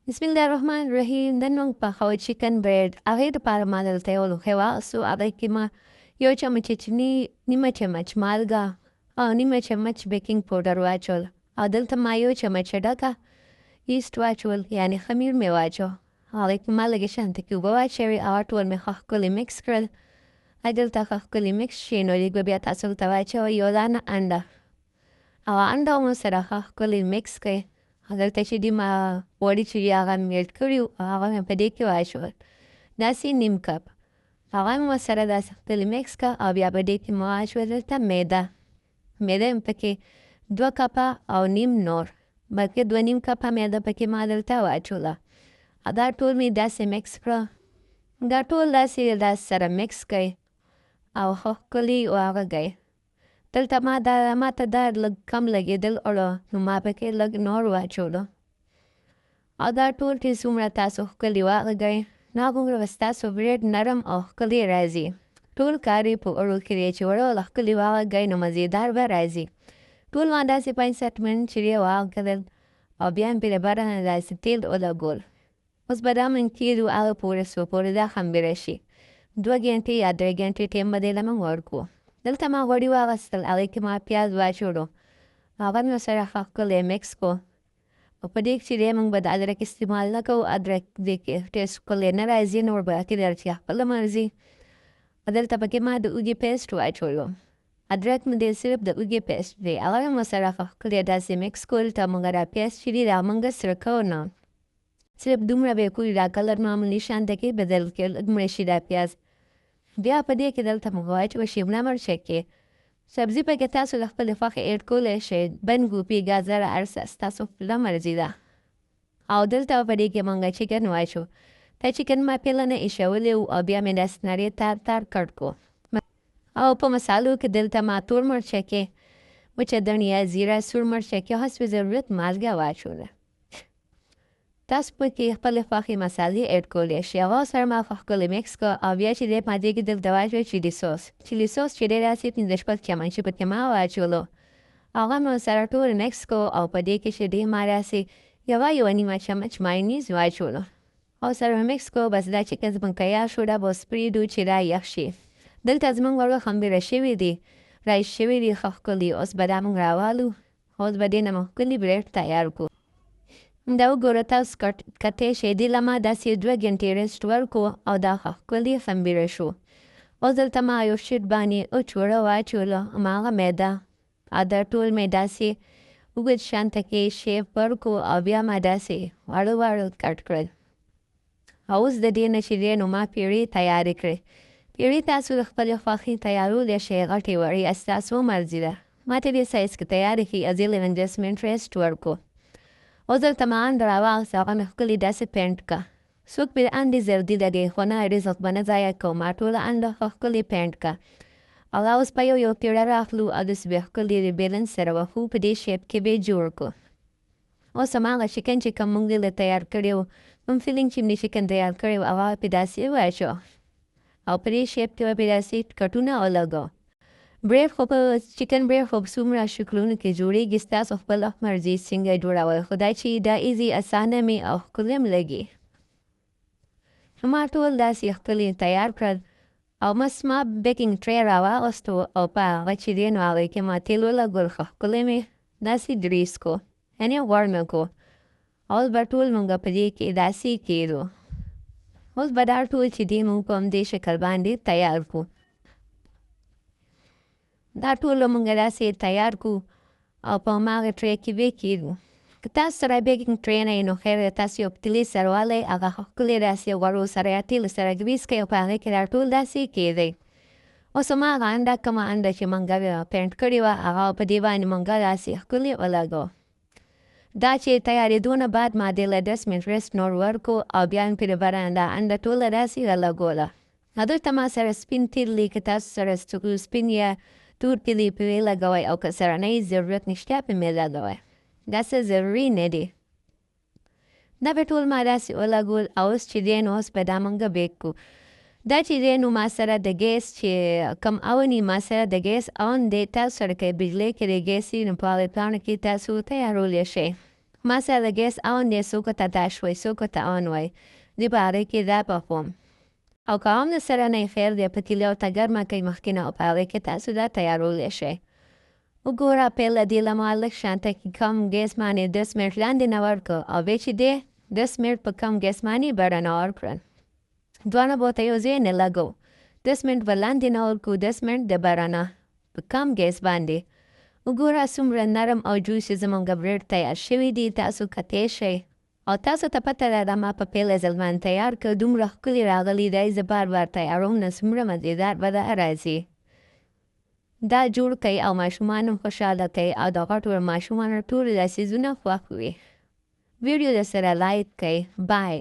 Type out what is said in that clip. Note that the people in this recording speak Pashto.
بسم الله الرحمن الرحیم. نن موږ پخوو چکن برېډ. هغې دپاره ما دلته یو لوښی واخیستو. هغې کې ما یو چمچ چیني، نیمه چمچ مالګه او نیمه چمچ بیکینګ پوډر واچول. او دلته ما یو چمچ ډکه ایسټ واچول، یعنې خمیر مې واچو. هغې کې ما لږې شانته کې اوبه واچوې او ټول مې ښه ښکلي مکس کړل. دلته ښه ښکلي مکس شي نو لږ به بیا تاسو دلته واچوئ یو دانه انډه. او انډه مو سره ښه ښکلي مکس کړئ. دلته چې دي ما غوړي چې دي هغه میلټ کړي وو، هغه مې په دې کې واچول. داسې نیم کپ. هغه مې ورسره داسې ښکلي مکس کړه او بیا په دې کې مې واچول دلته میده. میده مې پکې 2 کپه او نیم نور. بلکې 2 نیم کپه میده پکې ما دلته واچوله. دا ټول مې داسې مکس کړه. دا ټول داسې سره مکس کړئ او ښه ښکلي واغږئ. دلته ما ته دا لږ کم لګېدل نو ما پکې لږ نور واچولو. او دا ټول چې څومره تاسو ښکلي واغږئ نو هغومره به ستاسو برېډ نرم او ښکلی راځي. ټول کار یې په اوړو کې دی چې وړه ښکلي واغږئ نو مزېدار به راځي. ټول ما داسې 65 منټ چې دی واغږدل او بیا مې پرې دبره نه داسې تیل ولګول. اوس به دا من کېږدو هغه پورې څو پورې دا خمیره شي. 2 ګنټې یا 3 ګنټې ټیم به دې له موږ ورکړو. دلته ما غوړي واخیستل، هغې کې ما پیاز واچولو. هغه مې ورسره ښه ښکلی مکس کړو. او په دې کې چې دی موږ به د ادرک استعمال نه کوو. ادرک دې کې ټیسټ ښکلی نه راځي، نور به کې در چې خپله مرضي. دلته پکې ما د اوږې پیسټ واچولو. ادرک مې دی صرف د اوږې پیسټ دی. هغه مې ورسره ښه ښکلی داسې مکس کړو. دلته موږ را پیاز چې دي دا موږ سره کوو نه. صرف دومره به یې کړو دا کلر معمولي شانته کې بدل کړي، لږ مړه شي دا پیاز. بیا په دې کې دلته موږ واچوو شیملا مرچکې. سبزي پکې تاسو له خپلې خوښې ایډ کولی شئ. بند ګوبي، ګازر، هر څه ستاسو خپله مرضي ده. او دلته په دې کې موږ چکن واچو. دا چکن ما پیله نه ایښولی و او بیا مې داسې نرۍ تار تار کټ کړو. او په مسالو کې دلته ما تور مرچکې، وچه دڼیا، زیره، سور مرچکې، حسب ضرورت مالګه واچوله. تاسو پکې خپلې خوښې مسالې ایډ کولی شئ. هغه سره ما ښه ښکلی مکس کړه او بیا چې دی ما دې کې دلته واچوه چیلي سوس. چیلي سوس چې دی داسې 15 چمچې پکې ما واچولو. هغه مې ورسره ټول مکس کړو او په دې کې چې دی ما داسې یوه نیمه چمچ مایونیز واچولو. او سره مې مکس کړو. بس دا چکن زموږ تیار شو. دا به اوس پرېږدو چې دا یخ شي. دلته زموږ وړه خمیره شوي دي، رایس شوي دي ښه ښکلي. اوس به دا موږ راوالو. اوس به دې نه موږ ښکلي برېډ تیار کړو. دا وګوره تاسو کتی شئ. دې له ما داسې 2 ګنټې رسټ ورکړو او دا ښه ښکلي خمیره شو. اوس دلته ما یو شیټ باندې وچوړه واچوله هماغه میده. او دا ټول مې داسې اوږد شانته کې شیپ ورکړو او بیا ما داسې واړه واړه کټ کړل. او اوس د دې نه چې دی نو ما پیړې تیارې کړې. پیړې تاسو د خپلې خوښې تیارولی شئ، غټې وړې ستاسو مرضي ده. ما ته دې سایز کې تیارې کړي. او 10 منټ رسټ ورکړو. اوس دلته ما انډه راواخیسته. هغه مې ښکلي داسې پینټ کړه. څوک پرې انډې زردي لري خو نه رزق به نه ضایع کوو. ما ټوله انډه ښه ښکلې پینټ کړه. او دا اوس به یو پیړه راخلو او داسې به یې ښکلي د بیلن سره وښو. په دې شیپ کې به یې جوړ کړو. اوس هماغه چکن چې کوم موږ دلته تیار کړی و، کوم فیلینګ چې موږ چکن تیار کړی و هغه پرې داسې واچو او په دې شیپ کې به پرې داسې کټونه ولګو. برېډ خو په چکن برېډ خو په څومره شکلونو کې جوړېږي. ستاسو خپله مرضي څنګه یې جوړوئ. خو دا چې دا ایزي اسانه مې او ښکلی هم لګي. ما ټول داسې ښکلي تیار کړل. او ما بیکینګ ټرې راواخیستو او په هغه چې دی نو هغې کې ما تیل ولګول. ښه ښکلی مې داسې ډریس کړو، یعنې غوړ مې کړو. اوس به ټول موږ په دې کې داسې کېږدو. اوس به دا ټول چې دی موږ په همدې شکل باندې تیار کړو. دا ټول موږ داسې تیار کړو او په هماغه ټرې کې به کېږدو. که تاسو سره بیکینګ ټرې نه وي نو خیر دی، تاسو یو پتیلې سره والئ. هغه ښه ښکلې داسې غوړو سره یا تیلو سره ګریس کړئ او په هغې کې دا ټول داسې کېږدئ. اوس هماغه انډه کومه انډه چې موږ پینټ کړې وه هغه په دې باندې موږ داسې ښکلې ولګو. دا چې تیارېدو نه بعد ما دې له 10 منټ رسټ نور ورکړو او بیا مې پرې دبره دا انډه ټوله داسې ولګوله. دلته ما سره سپین تیل دی. که تاسو سره سپین یا تور تیل یې پرې لګوئ او که سره نه یې ضرورت نشته پرې مې لګوئ. داسې ضروري نه دی. دا به ټول ما داسې ولګول. او اوس چې دی نو اوس به دا موږ بیک کړو. دا چې دی نو ما سره د ګیس چې کم اوني ما سره د ګیس اون دی. تاسو سره که بجلۍ کې د ګیس وي نو په هغې پاڼو کې تاسو تیارولی شئ. ما سره د ګیس آن دی، څوک ته دا شوی، څوک ته آن وای. دی په هغې کې دا پخوم. او که هم درسره نه خیر دی، پتیله ورته ګرمه کوئ مخکې نه او په هغې کې تاسو دا تیارولی شئ. وګوره پیله دې له ما لږ شانته کې کم ګیس باندې 10 منټ لاندې نه ورکړه او بیا چې دی 10 منټ په کم ګیس باندې برنه ورکړل. دواړه به ورته یو ځای نه لګو. 10 منټ به لاندې نه ورکړو، 10 منټ د برنه په کم ګیس باندې. وګوره څومره نرم او جوسي زموږ برېډ تیار شوي دي. تاسو کتی شئ او تاسو ته پته ده دا ما په پیله ځل باندې تیار کړ. دومره ښکلي راغلی دی. زه بار بار تیاروم نه، څومره مزېدار به دا راځي. دا جوړ کړئ او ماشومان هم خوشحاله کړئ او د غټو ماشومانو ټول دا څیزونه خوښ وي. ویډیو درسره لایک کړئ. بای.